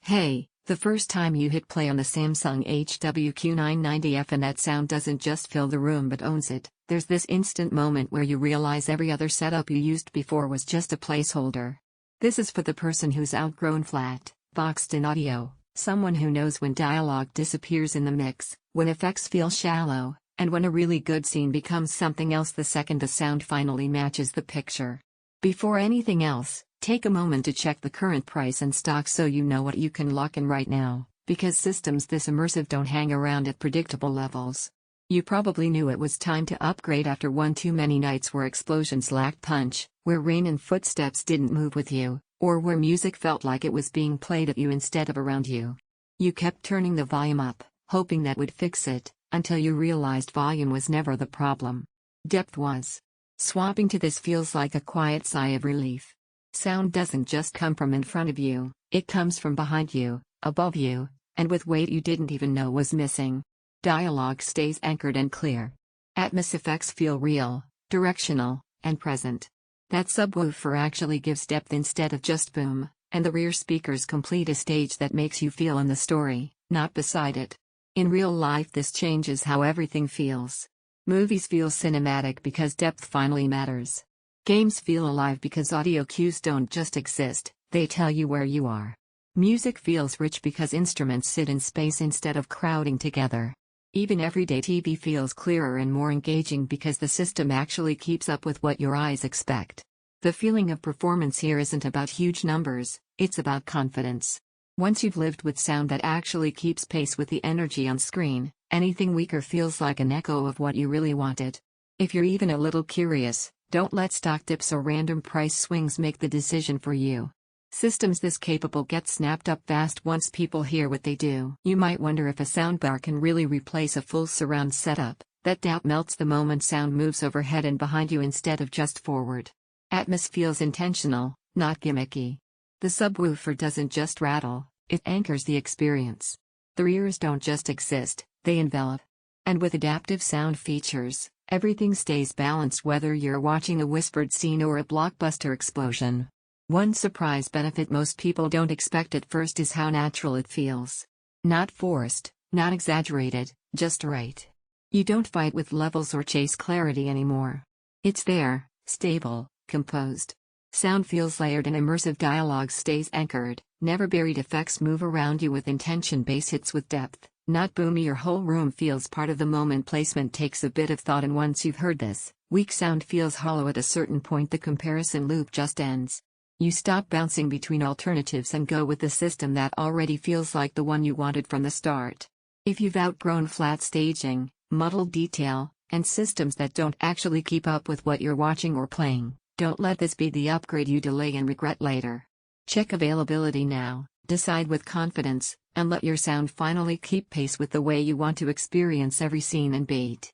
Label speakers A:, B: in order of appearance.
A: Hey, the first time you hit play on the Samsung HWQ990F and that sound doesn't just fill the room but owns it, there's this instant moment where you realize every other setup you used before was just a placeholder. This is for the person who's outgrown flat, boxed-in audio, someone who knows when dialogue disappears in the mix, when effects feel shallow, and when a really good scene becomes something else the second the sound finally matches the picture. Before anything else, take a moment to check the current price and stock so you know what you can lock in right now, because systems this immersive don't hang around at predictable levels. You probably knew it was time to upgrade after one too many nights where explosions lacked punch, where rain and footsteps didn't move with you, or where music felt like it was being played at you instead of around you. You kept turning the volume up, hoping that would fix it, until you realized volume was never the problem. Depth was. Swapping to this feels like a quiet sigh of relief. Sound doesn't just come from in front of you, it comes from behind you, above you, and with weight you didn't even know was missing. Dialogue stays anchored and clear. Atmos effects feel real, directional, and present. That subwoofer actually gives depth instead of just boom, and the rear speakers complete a stage that makes you feel in the story, not beside it. In real life this changes how everything feels. Movies feel cinematic because depth finally matters. Games feel alive because audio cues don't just exist, they tell you where you are. Music feels rich because instruments sit in space instead of crowding together. Even everyday TV feels clearer and more engaging because the system actually keeps up with what your eyes expect. The feeling of performance here isn't about huge numbers, it's about confidence. Once you've lived with sound that actually keeps pace with the energy on screen, anything weaker feels like an echo of what you really wanted. If you're even a little curious, don't let stock dips or random price swings make the decision for you. Systems this capable get snapped up fast once people hear what they do. You might wonder if a soundbar can really replace a full surround setup. That doubt melts the moment sound moves overhead and behind you instead of just forward. Atmos feels intentional, not gimmicky. The subwoofer doesn't just rattle, it anchors the experience. The ears don't just exist, they envelop. And with adaptive sound features, everything stays balanced whether you're watching a whispered scene or a blockbuster explosion. One surprise benefit most people don't expect at first is how natural it feels. Not forced, not exaggerated, just right. You don't fight with levels or chase clarity anymore. It's there, stable, composed. Sound feels layered and immersive dialogue stays anchored, never buried effects move around you with intention bass hits with depth, not boomy your whole room feels part of the moment placement takes a bit of thought and once you've heard this, weak sound feels hollow at a certain point the comparison loop just ends. You stop bouncing between alternatives and go with the system that already feels like the one you wanted from the start. If you've outgrown flat staging, muddled detail, and systems that don't actually keep up with what you're watching or playing, don't let this be the upgrade you delay and regret later. Check availability now, decide with confidence, and let your sound finally keep pace with the way you want to experience every scene and beat.